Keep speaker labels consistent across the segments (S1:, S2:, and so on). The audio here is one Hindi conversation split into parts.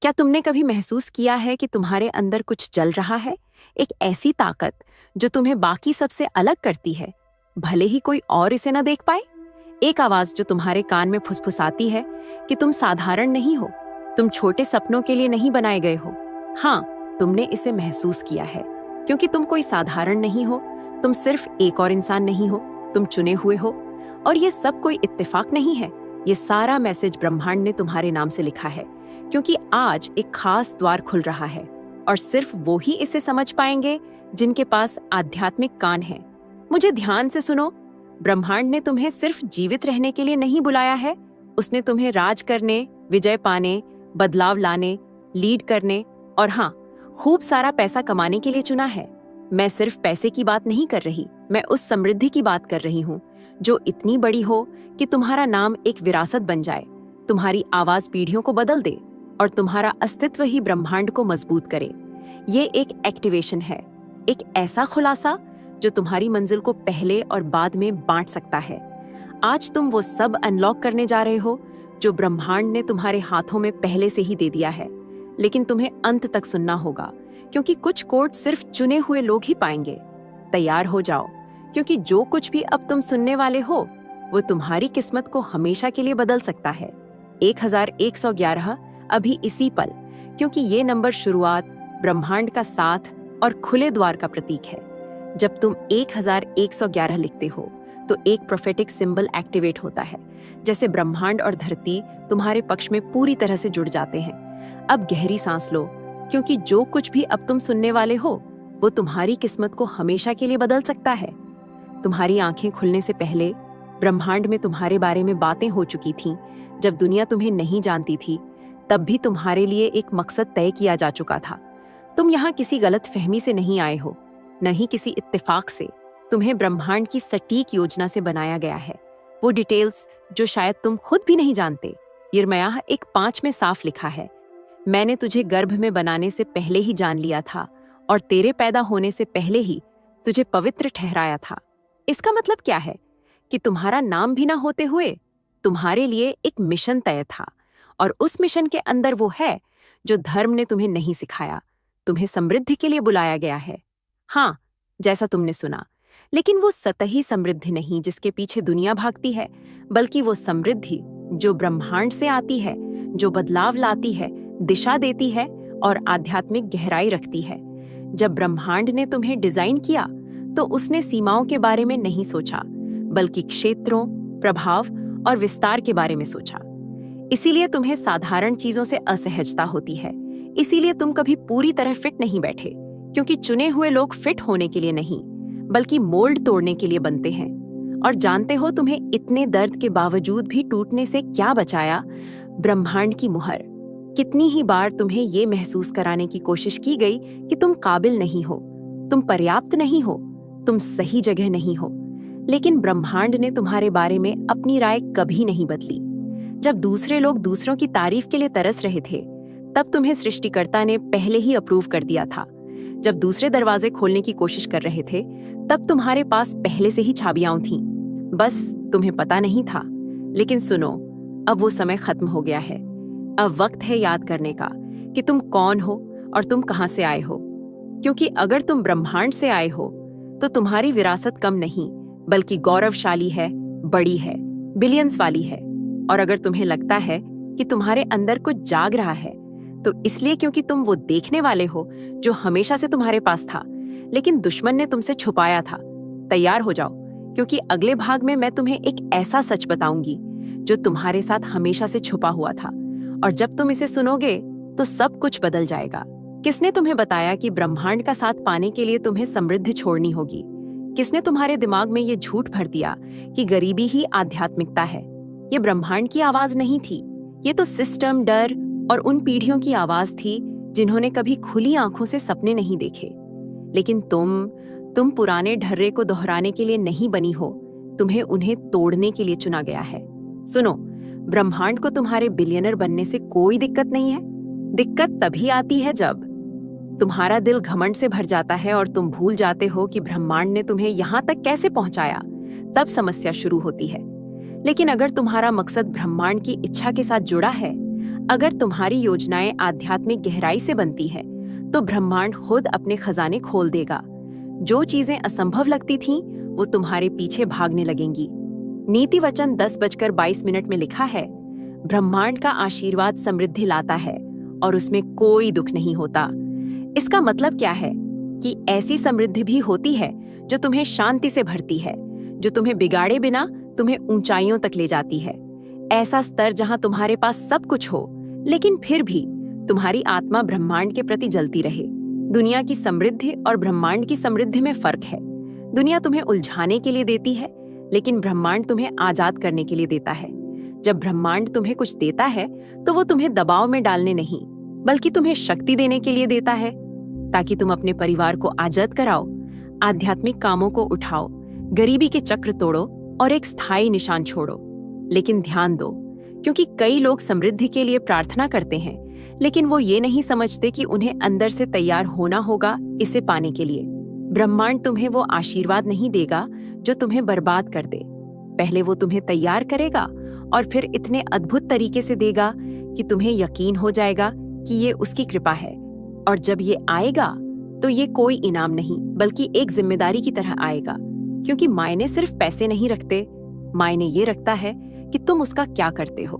S1: क्या तुमने कभी महसूस किया है कि तुम्हारे अंदर कुछ जल रहा है? एक ऐसी ताकत जो तुम्हें बाकी सबसे अलग करती है, भले ही कोई और इसे न देख पाए? एक आवाज जो तुम्हारे कान में फुसफुसाती है कि तुम साधारण नहीं हो, तुम छोटे सपनों के लिए नहीं बनाए गए हो। हाँ, तुमने इसे महसूस किया है, क्योंकि तुम कोई साधारण नहीं हो, तुम सिर्फ एक और इंसान नहीं हो, तुम चुने हुए हो। और ये सब कोई इत्तेफाक नहीं है, ये सारा मैसेज ब्रह्मांड ने तुम्हारे नाम से लिखा है, क्योंकि आज एक खास द्वार खुल रहा है और सिर्फ वो ही इसे समझ पाएंगे जिनके पास आध्यात्मिक कान है। मुझे ध्यान से सुनो, ब्रह्मांड ने तुम्हें सिर्फ जीवित रहने के लिए नहीं बुलाया है, उसने तुम्हें राज करने, विजय पाने, बदलाव लाने, लीड करने और हाँ, खूब सारा पैसा कमाने के लिए चुना है। मैं सिर्फ पैसे की बात नहीं कर रही, मैं उस समृद्धि की बात कर रही हूँ जो इतनी बड़ी हो कि तुम्हारा नाम एक विरासत बन जाए, तुम्हारी आवाज पीढ़ियों को बदल दे और तुम्हारा अस्तित्व ही ब्रह्मांड को मजबूत करे। ये एक एक्टिवेशन है, एक ऐसा खुलासा जो तुम्हारी मंजिल को पहले और बाद में बांट सकता है। आज तुम वो सब अनलॉक करने जा रहे हो जो ब्रह्मांड ने तुम्हारे हाथों में पहले से ही दे दिया है, लेकिन तुम्हें अंत तक सुनना होगा, क्योंकि कुछ कोड सिर्फ चुने हुए लोग ही पाएंगे। तैयार हो जाओ, क्योंकि जो कुछ भी अब तुम सुनने वाले हो वो तुम्हारी किस्मत को हमेशा के लिए बदल सकता है। 1111 अभी इसी पल, क्योंकि ये नंबर शुरुआत, ब्रह्मांड का साथ और खुले द्वार का प्रतीक है। जब तुम 1111 लिखते हो तो एक प्रोफेटिक सिंबल एक्टिवेट होता है, जैसे ब्रह्मांड और धरती तुम्हारे पक्ष में पूरी तरह से जुड़ जाते हैं। अब गहरी सांस लो, क्योंकि जो कुछ भी अब तुम सुनने वाले हो वो तुम्हारी किस्मत को हमेशा के लिए बदल सकता है। तुम्हारी आंखें खुलने से पहले ब्रह्मांड में तुम्हारे बारे में बातें हो चुकी थीं। जब दुनिया तुम्हें नहीं जानती थी, तब भी तुम्हारे लिए एक मकसद तय किया जा चुका था। तुम यहाँ किसी गलत फहमी से नहीं आए हो, न ही किसी इत्तेफाक से। तुम्हें ब्रह्मांड की सटीक योजना से बनाया गया है, वो डिटेल्स जो शायद तुम खुद भी नहीं जानते। यिर्मयाह 1:5 में साफ लिखा है, मैंने तुझे गर्भ में बनाने से पहले ही जान लिया था और तेरे पैदा होने से पहले ही तुझे पवित्र ठहराया था। इसका मतलब क्या है? कि तुम्हारा नाम भी ना होते हुए तुम्हारे लिए एक मिशन तय था, और उस मिशन के अंदर वो है जो धर्म ने तुम्हें नहीं सिखाया। तुम्हें समृद्धि के लिए बुलाया गया है। हाँ, जैसा तुमने सुना, लेकिन वो सतही समृद्धि नहीं जिसके पीछे दुनिया भागती है, बल्कि वो समृद्धि जो ब्रह्मांड से आती है, जो बदलाव लाती है, दिशा देती है और आध्यात्मिक गहराई रखती है। जब ब्रह्मांड ने तुम्हें डिजाइन किया तो उसने सीमाओं के बारे में नहीं सोचा, बल्कि क्षेत्रों, प्रभाव और विस्तार के बारे में सोचा। इसीलिए तुम्हें साधारण चीजों से असहजता होती है, इसीलिए तुम कभी पूरी तरह फिट नहीं बैठे, क्योंकि चुने हुए लोग फिट होने के लिए नहीं, बल्कि मोल्ड तोड़ने के लिए बनते हैं। और जानते हो तुम्हें इतने दर्द के बावजूद भी टूटने से क्या बचाया? ब्रह्मांड की मुहर। कितनी ही बार तुम्हें ये महसूस कराने की कोशिश की गई कि तुम काबिल नहीं हो, तुम पर्याप्त नहीं हो, तुम सही जगह नहीं हो, लेकिन ब्रह्मांड ने तुम्हारे बारे में अपनी राय कभी नहीं बदली। जब दूसरे लोग दूसरों की तारीफ के लिए तरस रहे थे, तब तुम्हें सृष्टिकर्ता ने पहले ही अप्रूव कर दिया था। जब दूसरे दरवाजे खोलने की कोशिश कर रहे थे, तब तुम्हारे पास पहले से ही चाबियां थीं, बस तुम्हें पता नहीं था। लेकिन सुनो, अब वो समय खत्म हो गया है। अब वक्त है याद करने का कि तुम कौन हो और तुम कहां से आए हो। क्योंकि अगर तुम ब्रह्मांड से आए हो तो तुम्हारी विरासत कम नहीं, बल्कि गौरवशाली है, बड़ी है, बिलियंस वाली है। और अगर तुम्हें लगता है कि तुम्हारे अंदर कुछ जाग रहा है, तो इसलिए क्योंकि तुम वो देखने वाले हो जो हमेशा से तुम्हारे पास था, लेकिन दुश्मन ने तुमसे छुपाया था। तैयार हो जाओ, क्योंकि अगले भाग में मैं तुम्हें एक ऐसा सच बताऊंगी जो तुम्हारे साथ हमेशा से छुपा हुआ था। और जब तुम इसे सुनोगे तो सब कुछ बदल जाएगा। किसने तुम्हें बताया कि ब्रह्मांड का साथ पाने के लिए तुम्हें समृद्धि छोड़नी होगी? किसने तुम्हारे दिमाग में ये झूठ भर दिया कि गरीबी ही आध्यात्मिकता है? ये ब्रह्मांड की आवाज नहीं थी, ये तो सिस्टम, डर और उन पीढ़ियों की आवाज थी जिन्होंने कभी खुली आंखों से सपने नहीं देखे। लेकिन तुम पुराने ढर्रे को दोहराने के लिए नहीं बनी हो, तुम्हें उन्हें तोड़ने के लिए चुना गया है। सुनो, ब्रह्मांड को तुम्हारे बिलियनर बनने से कोई दिक्कत नहीं है। दिक्कत तभी आती है जब तुम्हारा दिल घमंड से भर जाता है और तुम भूल जाते हो कि ब्रह्मांड ने तुम्हें यहाँ तक कैसे पहुंचाया। तब समस्या शुरू होती है। लेकिन अगर तुम्हारा मकसद ब्रह्मांड की इच्छा के साथ जुड़ा है, अगर तुम्हारी योजनाएं आध्यात्मिक गहराई से बनती है तो ब्रह्मांड खुद अपने खजाने खोल देगा। जो चीजें असंभव लगती थीं, वो तुम्हारे पीछे भागने लगेंगी। नीति वचन 10:22 में लिखा है, ब्रह्मांड का आशीर्वाद समृद्धि लाता है और उसमें कोई दुख नहीं होता। इसका मतलब क्या है कि ऐसी समृद्धि भी होती है जो तुम्हें शांति से भरती है, जो तुम्हें बिगाड़े बिना तुम्हें ऊंचाइयों तक ले जाती है। ऐसा स्तर जहां तुम्हारे पास सब कुछ हो, लेकिन फिर भी तुम्हारी आत्मा ब्रह्मांड के प्रति जलती रहे। दुनिया की समृद्धि और ब्रह्मांड की समृद्धि में फर्क है। दुनिया तुम्हें उलझाने के लिए देती है, लेकिन ब्रह्मांड तुम्हें आजाद करने के लिए देता है। जब ब्रह्मांड तुम्हें कुछ देता है तो वो तुम्हें दबाव में डालने नहीं, बल्कि तुम्हें शक्ति देने के लिए देता है, ताकि तुम अपने परिवार को आजाद कराओ, आध्यात्मिक कामों को उठाओ, गरीबी के चक्र तोड़ो और एक स्थायी निशान छोड़ो। लेकिन ध्यान दो, क्योंकि कई लोग समृद्धि के लिए प्रार्थना करते हैं, लेकिन वो ये नहीं समझते कि उन्हें अंदर से तैयार होना होगा इसे पाने के लिए। ब्रह्मांड तुम्हें वो आशीर्वाद नहीं देगा जो तुम्हें बर्बाद कर दे। पहले वो तुम्हें तैयार करेगा और फिर इतने अद्भुत तरीके से देगा कि तुम्हें यकीन हो जाएगा कि ये उसकी कृपा है। और जब ये आएगा तो ये कोई इनाम नहीं, बल्कि एक जिम्मेदारी की तरह आएगा, क्योंकि मायने सिर्फ पैसे नहीं रखते, मायने ये रखता है कि तुम उसका क्या करते हो।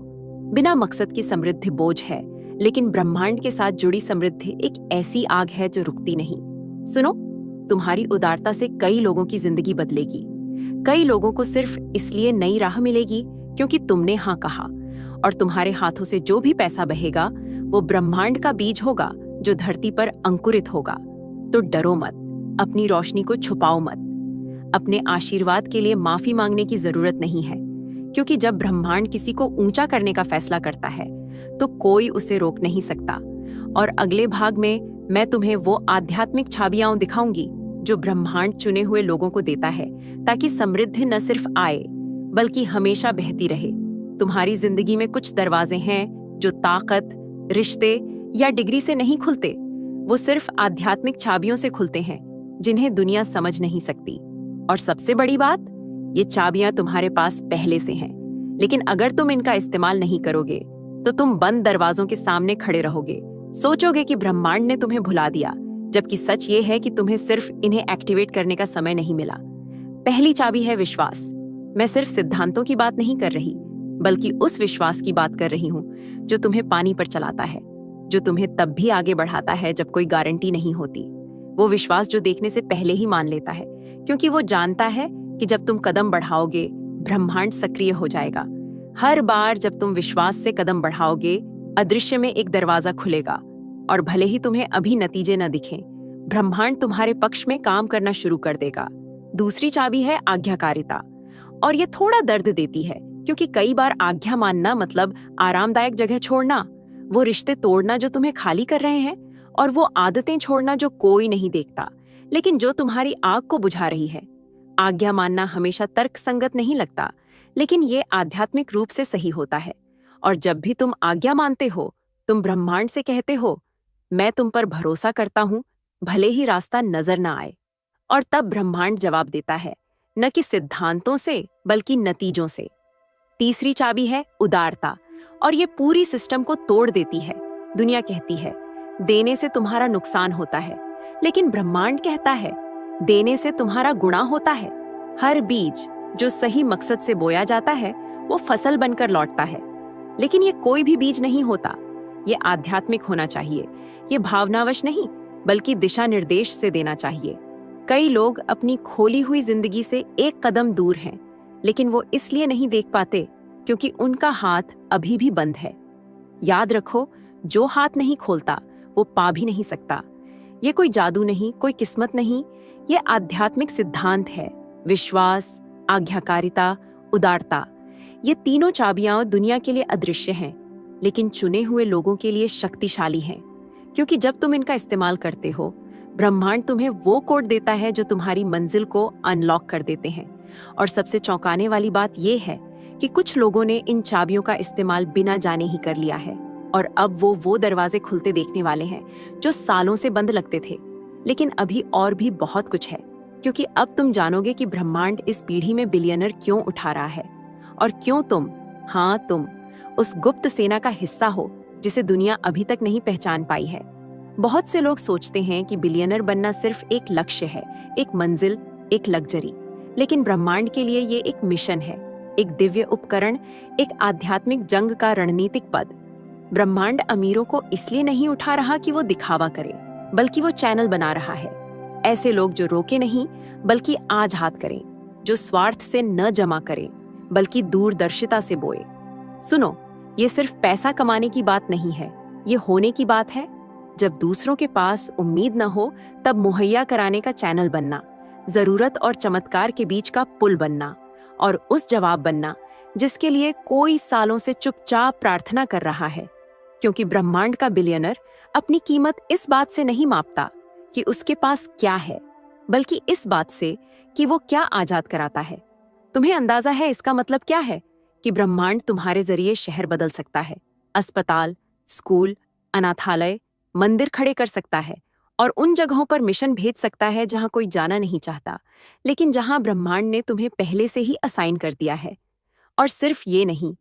S1: बिना मकसद की समृद्धि बोझ है, लेकिन ब्रह्मांड के साथ जुड़ी समृद्धि एक ऐसी आग है जो रुकती नहीं। सुनो, तुम्हारी उदारता से कई लोगों की जिंदगी बदलेगी। कई लोगों को सिर्फ इसलिए नई राह मिलेगी क्योंकि तुमने हाँ कहा। और तुम्हारे हाथों से जो भी पैसा बहेगा वो ब्रह्मांड का बीज होगा जो धरती पर अंकुरित होगा। तो डरो मत, अपनी रोशनी को छुपाओ मत। अपने आशीर्वाद के लिए माफी मांगने की जरूरत नहीं है, क्योंकि जब ब्रह्मांड किसी को ऊंचा करने का फैसला करता है तो कोई उसे रोक नहीं सकता। और अगले भाग में मैं तुम्हें वो आध्यात्मिक छाबियां दिखाऊंगी जो ब्रह्मांड चुने हुए लोगों को देता है, ताकि समृद्धि न सिर्फ आए बल्कि हमेशा बहती रहे। तुम्हारी जिंदगी में कुछ दरवाजे हैं जो ताकत, रिश्ते या डिग्री से नहीं खुलते, वो सिर्फ आध्यात्मिक छाबियों से खुलते हैं जिन्हें दुनिया समझ नहीं सकती। और सबसे बड़ी बात, ये चाबियां तुम्हारे पास पहले से हैं, लेकिन अगर तुम इनका इस्तेमाल नहीं करोगे तो तुम बंद दरवाजों के सामने खड़े रहोगे। सोचोगे कि ब्रह्मांड ने तुम्हें भुला दिया, जबकि सच ये है कि तुम्हें सिर्फ इन्हें एक्टिवेट करने का समय नहीं मिला। पहली चाबी है विश्वास। मैं सिर्फ सिद्धांतों की बात नहीं कर रही, बल्कि उस विश्वास की बात कर रही हूँ जो तुम्हें पानी पर चलाता है, जो तुम्हें तब भी आगे बढ़ाता है जब कोई गारंटी नहीं होती। वो विश्वास जो देखने से पहले ही मान लेता है, क्योंकि वो जानता है कि जब तुम कदम बढ़ाओगे ब्रह्मांड सक्रिय हो जाएगा। हर बार जब तुम विश्वास से कदम बढ़ाओगे, अदृश्य में एक दरवाजा खुलेगा, और भले ही तुम्हें अभी नतीजे न दिखें, ब्रह्मांड तुम्हारे पक्ष में काम करना शुरू कर देगा। दूसरी चाबी है आज्ञाकारिता, और ये थोड़ा दर्द देती है, क्योंकि कई बार आज्ञा मानना मतलब आरामदायक जगह छोड़ना, वो रिश्ते तोड़ना जो तुम्हें खाली कर रहे हैं, और वो आदतें छोड़ना जो कोई नहीं देखता लेकिन जो तुम्हारी आग को बुझा रही है। आज्ञा मानना हमेशा तर्कसंगत नहीं लगता, लेकिन ये आध्यात्मिक रूप से सही होता है। और जब भी तुम आज्ञा मानते हो, तुम ब्रह्मांड से कहते हो, मैं तुम पर भरोसा करता हूं, भले ही रास्ता नजर ना आए। और तब ब्रह्मांड जवाब देता है, न कि सिद्धांतों से बल्कि नतीजों से। तीसरी चाबी है उदारता, और ये पूरी सिस्टम को तोड़ देती है। दुनिया कहती है देने से तुम्हारा नुकसान होता है, लेकिन ब्रह्मांड कहता है देने से तुम्हारा गुणा होता है। हर बीज जो सही मकसद से बोया जाता है वो फसल बनकर लौटता है। लेकिन ये कोई भी बीज नहीं होता, ये आध्यात्मिक होना चाहिए। ये भावनावश नहीं, बल्कि दिशा निर्देश से देना चाहिए। कई लोग अपनी खोली हुई जिंदगी से एक कदम दूर हैं, लेकिन वो इसलिए नहीं देख पाते क्योंकि उनका हाथ अभी भी बंद है। याद रखो, जो हाथ नहीं खोलता वो पा भी नहीं सकता। ये कोई जादू नहीं, कोई किस्मत नहीं, ये आध्यात्मिक सिद्धांत है। विश्वास, आज्ञाकारिता, उदारता, ये तीनों चाबियां दुनिया के लिए अदृश्य हैं, लेकिन चुने हुए लोगों के लिए शक्तिशाली हैं। क्योंकि जब तुम इनका इस्तेमाल करते हो, ब्रह्मांड तुम्हें वो कोड देता है जो तुम्हारी मंजिल को अनलॉक कर देते हैं। और सबसे चौंकाने वाली बात यह है कि कुछ लोगों ने इन चाबियों का इस्तेमाल बिना जाने ही कर लिया है, और अब वो दरवाजे खुलते देखने वाले हैं जो सालों से बंद लगते थे। लेकिन अभी और भी बहुत कुछ है, क्योंकि अब तुम जानोगे कि ब्रह्मांड इस पीढ़ी में बिलियनर क्यों उठा रहा है, और क्यों तुम, हाँ तुम, उस गुप्त सेना का हिस्सा हो जिसे दुनिया अभी तक नहीं पहचान पाई है। बहुत से लोग सोचते हैं कि बिलियनर बनना सिर्फ एक लक्ष्य है, एक मंजिल, एक लग्जरी। लेकिन ब्रह्मांड के लिए ये एक मिशन है, एक दिव्य उपकरण, एक आध्यात्मिक जंग का रणनीतिक पद। ब्रह्मांड अमीरों को इसलिए नहीं उठा रहा कि वो दिखावा करे, बल्कि वो चैनल बना रहा है। ऐसे लोग जो रोके नहीं बल्कि आज हाथ करें, जो स्वार्थ से न जमा करें बल्कि दूरदर्शिता से बोए। सुनो, ये सिर्फ पैसा कमाने की बात नहीं है, ये होने की बात है। जब दूसरों के पास उम्मीद न हो तब मुहैया कराने का चैनल बनना, जरूरत और चमत्कार के बीच का पुल बनना, और उस जवाब बनना जिसके लिए कोई सालों से चुपचाप प्रार्थना कर रहा है। क्योंकि ब्रह्मांड का बिलियनर अपनी कीमत इस बात से नहीं मापता कि उसके पास क्या है, बल्कि इस बात से कि वो क्या आजाद कराता है। तुम्हें अंदाजा है इसका मतलब क्या है? कि ब्रह्मांड तुम्हारे जरिए शहर बदल सकता है, अस्पताल, स्कूल, अनाथालय, मंदिर खड़े कर सकता है, और उन जगहों पर मिशन भेज सकता है जहां कोई जाना नहीं चाहता, लेकिन जहां ब्रह्मांड ने तुम्हें पहले से ही असाइन कर दिया है। और सिर्फ ये नहीं,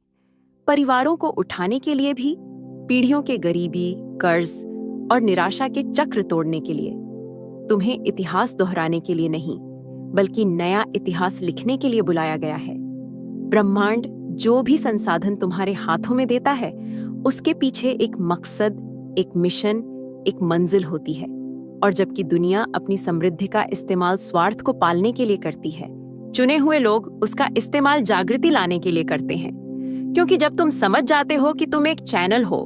S1: परिवारों को उठाने के लिए भी, पीढ़ियों के गरीबी, कर्ज और निराशा के चक्र तोड़ने के लिए। तुम्हें इतिहास दोहराने के लिए नहीं, बल्कि नया इतिहास लिखने के लिए बुलाया गया है। ब्रह्मांड जो भी संसाधन तुम्हारे हाथों में देता है, उसके पीछे एक मकसद, एक मिशन, एक मंजिल होती है। और जबकि दुनिया अपनी समृद्धि का इस्तेमाल स्वार्थ को पालने के लिए करती है, चुने हुए लोग उसका इस्तेमाल जागृति लाने के लिए करते हैं। क्योंकि जब तुम समझ जाते हो कि तुम एक चैनल हो,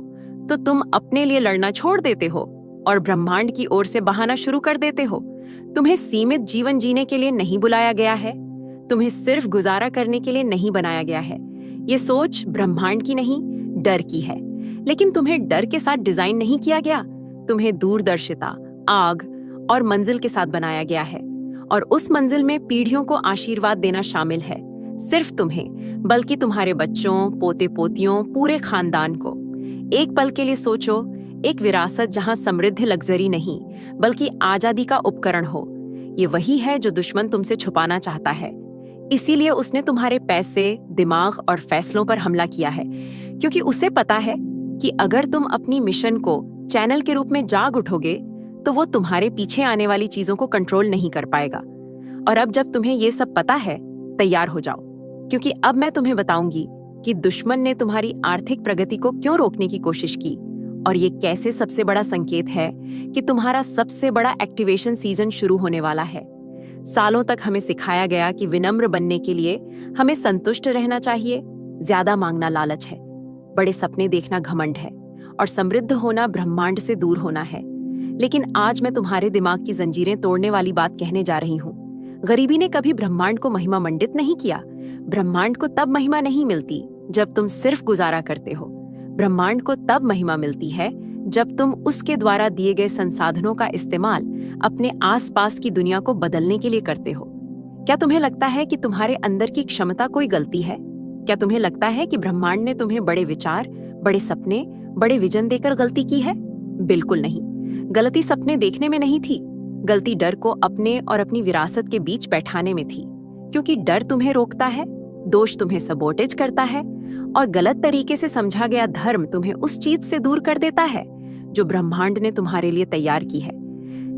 S1: तो तुम अपने लिए लड़ना छोड़ देते हो और ब्रह्मांड की ओर से बहाना शुरू कर देते हो। तुम्हें सीमित जीवन जीने के लिए नहीं बुलाया गया है, तुम्हें सिर्फ गुजारा करने के लिए नहीं बनाया गया है। ये सोच ब्रह्मांड की नहीं, डर की है। लेकिन तुम्हें डर के साथ डिजाइन नहीं किया गया, तुम्हें दूरदर्शिता, आग और मंजिल के साथ बनाया गया है। और उस मंजिल में पीढ़ियों को आशीर्वाद देना शामिल है। सिर्फ तुम्हें, बल्कि तुम्हारे बच्चों, पोते पोतियों, पूरे खानदान को। एक पल के लिए सोचो, एक विरासत जहां समृद्धि लग्जरी नहीं बल्कि आजादी का उपकरण हो। ये वही है जो दुश्मन तुमसे छुपाना चाहता है। इसीलिए उसने तुम्हारे पैसे, दिमाग और फैसलों पर हमला किया है, क्योंकि उसे पता है कि अगर तुम अपनी मिशन को चैनल के रूप में जाग उठोगे तो वो तुम्हारे पीछे आने वाली चीजों को कंट्रोल नहीं कर पाएगा। और अब जब तुम्हें ये सब पता है, तैयार हो जाओ, क्योंकि अब मैं तुम्हें बताऊंगी कि दुश्मन ने तुम्हारी आर्थिक प्रगति को क्यों रोकने की कोशिश की, और ये कैसे सबसे बड़ा संकेत है कि तुम्हारा सबसे बड़ा एक्टिवेशन सीजन शुरू होने वाला है। सालों तक हमें सिखाया गया कि विनम्र बनने के लिए हमें संतुष्ट रहना चाहिए, ज्यादा मांगना लालच है, बड़े सपने देखना घमंड है, और समृद्ध होना ब्रह्मांड से दूर होना है। लेकिन आज मैं तुम्हारे दिमाग की जंजीरें तोड़ने वाली बात कहने जा रही हूँ। गरीबी ने कभी ब्रह्मांड को महिमा मंडित नहीं किया। ब्रह्मांड को तब महिमा नहीं मिलती जब तुम सिर्फ गुजारा करते हो। ब्रह्मांड को तब महिमा मिलती है जब तुम उसके द्वारा दिए गए संसाधनों का इस्तेमाल अपने आसपास की दुनिया को बदलने के लिए करते हो। क्या तुम्हें लगता है कि तुम्हारे अंदर की क्षमता कोई गलती है? क्या तुम्हें लगता है कि ब्रह्मांड ने तुम्हें बड़े विचार, बड़े सपने, बड़े विजन देकर गलती की है? बिल्कुल नहीं। गलती सपने देखने में नहीं थी, गलती डर को अपने और अपनी विरासत के बीच बैठाने में थी। क्योंकि डर तुम्हें रोकता है, दोष तुम्हें सबोटेज करता है, और गलत तरीके से समझा गया धर्म तुम्हें उस चीज से दूर कर देता है जो ब्रह्मांड ने तुम्हारे लिए तैयार की है।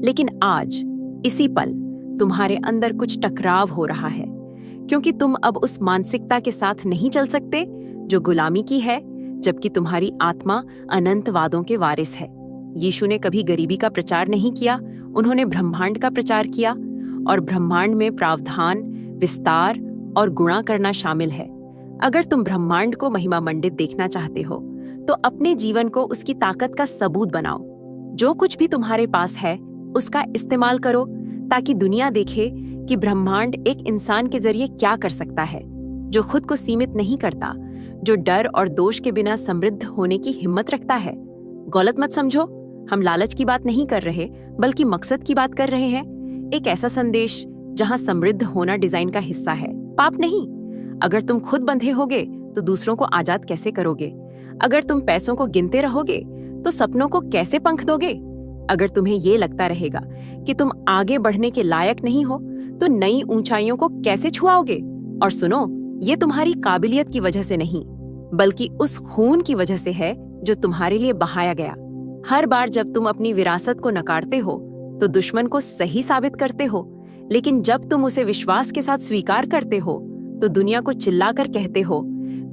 S1: लेकिन आज, इसी पल, तुम्हारे अंदर कुछ टकराव हो रहा है, क्योंकि तुम अब उस मानसिकता के साथ नहीं चल सकते जो गुलामी की है, जबकि तुम्हारी आत्मा अनंत वादों के वारिस है। यीशु ने कभी गरीबी का प्रचार नहीं किया, उन्होंने ब्रह्मांड का प्रचार किया, और ब्रह्मांड में प्रावधान, विस्तार और गुणा करना शामिल है। अगर तुम ब्रह्मांड को महिमा मंडित देखना चाहते हो, तो अपने जीवन को उसकी ताकत का सबूत बनाओ। जो कुछ भी तुम्हारे पास है, उसका इस्तेमाल करो, ताकि दुनिया देखे कि ब्रह्मांड एक इंसान के जरिए क्या कर सकता है, जो खुद को सीमित नहीं करता, जो डर और दोष के बिना समृद्ध होने की हिम्मत रखता है। गलत मत समझो, हम लालच की बात नहीं कर रहे, बल्कि मकसद की बात कर रहे हैं। एक ऐसा संदेश जहां समृद्ध होना डिजाइन का हिस्सा है, पाप नहीं। अगर तुम खुद बंधे होगे तो दूसरों को आजाद कैसे करोगे? अगर तुम पैसों को गिनते रहोगे तो सपनों को कैसे पंख दोगे? अगर तुम्हें ये लगता रहेगा कि तुम आगे बढ़ने के लायक नहीं हो, तो नई ऊंचाइयों को कैसे छुआओगे? और सुनो, ये तुम्हारी काबिलियत की वजह से नहीं, बल्कि उस खून की वजह से है जो तुम्हारे लिए बहाया गया। हर बार जब तुम अपनी विरासत को नकारते हो तो दुश्मन को सही साबित करते हो, लेकिन जब तुम उसे विश्वास के साथ स्वीकार करते हो तो दुनिया को चिल्लाकर कहते हो,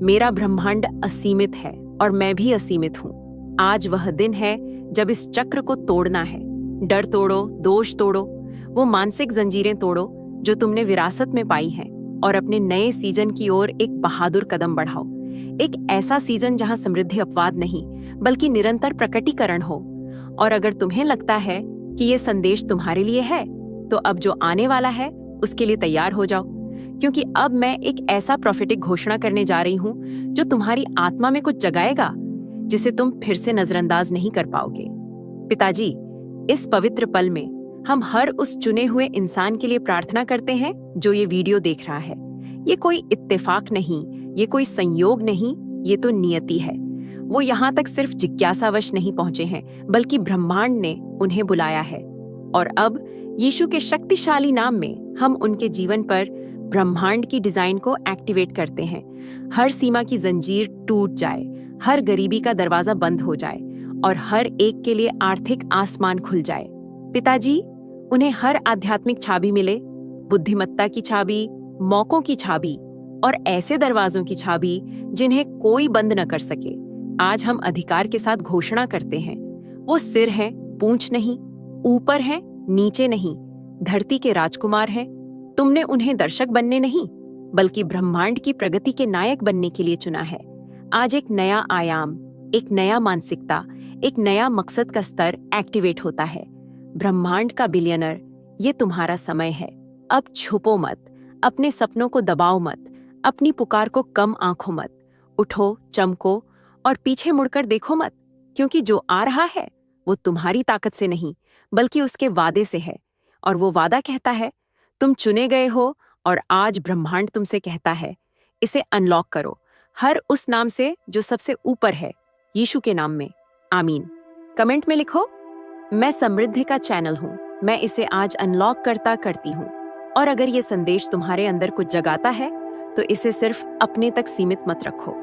S1: मेरा ब्रह्मांड असीमित है और मैं भी असीमित हूँ। आज वह दिन है जब इस चक्र को तोड़ना है। डर तोड़ो, दोष तोड़ो, वो मानसिक जंजीरें तोड़ो जो तुमने विरासत में पाई हैं, और अपने नए सीजन की ओर एक बहादुर कदम बढ़ाओ। एक ऐसा सीजन जहां समृद्धि अपवाद नहीं बल्कि निरंतर प्रकटीकरण हो। और अगर तुम्हें लगता है कि ये संदेश तुम्हारे लिए है, तो अब जो आने वाला है उसके लिए तैयार हो जाओ, क्योंकि अब मैं एक ऐसा प्रोफेटिक घोषणा करने जा रही हूं जो तुम्हारी आत्मा में कुछ जगाएगा, जिसे तुम फिर से नजरअंदाज नहीं कर पाओगे। पिताजी, इस पवित्र पल में हम हर उस चुने हुए इंसान के लिए प्रार्थना करते हैं जो ये वीडियो देख रहा है। ये कोई इत्तेफाक नहीं, ये कोई संयोग नहीं, ये तो नियति है। वो यहाँ तक सिर्फ जिज्ञासावश नहीं पहुंचे हैं, बल्कि ब्रह्मांड ने उन्हें बुलाया है। और अब यीशु के शक्तिशाली नाम में हम उनके जीवन पर ब्रह्मांड की डिजाइन को एक्टिवेट करते हैं। हर सीमा की जंजीर टूट जाए, हर गरीबी का दरवाजा बंद हो जाए और हर एक के लिए आर्थिक आसमान खुल जाए। पिताजी, उन्हें हर आध्यात्मिक छाबी मिले, बुद्धिमत्ता की छाबी, मौकों की छाबी और ऐसे दरवाजों की छाबी जिन्हें कोई बंद न कर सके। आज हम अधिकार के साथ घोषणा करते हैं, वो सिर हैं, पूंछ नहीं, ऊपर हैं, नीचे नहीं, धरती के राजकुमार हैं। तुमने उन्हें दर्शक बनने नहीं बल्कि ब्रह्मांड की प्रगति के नायक बनने के लिए चुना है। आज एक नया आयाम, एक नया मानसिकता, एक नया मकसद का स्तर एक्टिवेट होता है। ब्रह्मांड का बिलियनर, ये तुम्हारा समय है। अब छुपो मत, अपने सपनों को दबाओ मत, अपनी पुकार को कम आंखों मत। उठो, चमको और पीछे मुड़कर देखो मत, क्योंकि जो आ रहा है वो तुम्हारी ताकत से नहीं बल्कि उसके वादे से है। और वो वादा कहता है, तुम चुने गए हो, और आज ब्रह्मांड तुमसे कहता है, इसे अनलॉक करो, हर उस नाम से जो सबसे ऊपर है, यीशु के नाम में। आमीन। कमेंट में लिखो, मैं समृद्धि का चैनल हूँ, मैं इसे आज अनलॉक करती हूँ। और अगर ये संदेश तुम्हारे अंदर कुछ जगाता है तो इसे सिर्फ अपने तक सीमित मत रखो।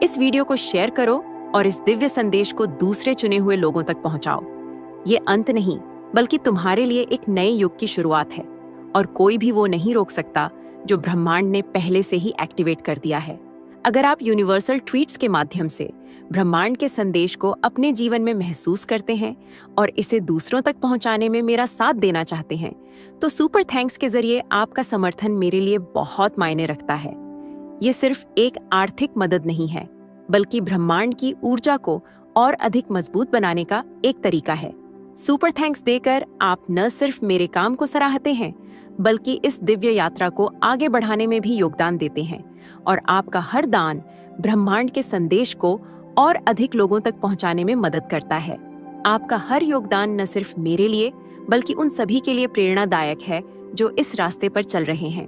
S1: इस वीडियो को शेयर करो और इस दिव्य संदेश को दूसरे चुने हुए लोगों तक पहुंचाओ। ये अंत नहीं बल्कि तुम्हारे लिए एक नए युग की शुरुआत है, और कोई भी वो नहीं रोक सकता जो ब्रह्मांड ने पहले से ही एक्टिवेट कर दिया है। अगर आप यूनिवर्सल ट्वीट्स के माध्यम से ब्रह्मांड के संदेश को अपने जीवन में महसूस करते हैं और इसे दूसरों तक पहुंचाने में मेरा साथ देना चाहते हैं, तो सुपर थैंक्स के जरिए आपका समर्थन मेरे लिए बहुत मायने रखता है। ये सिर्फ एक आर्थिक मदद नहीं है, बल्कि ब्रह्मांड की ऊर्जा को और अधिक मजबूत बनाने का एक तरीका है। सुपर थैंक्स देकर आप न सिर्फ मेरे काम को सराहते हैं, बल्कि इस दिव्य यात्रा को आगे बढ़ाने में भी योगदान देते हैं। और आपका हर दान ब्रह्मांड के संदेश को और अधिक लोगों तक पहुंचाने में मदद करता है। आपका हर योगदान न सिर्फ मेरे लिए बल्कि उन सभी के लिए प्रेरणादायक है जो इस रास्ते पर चल रहे हैं।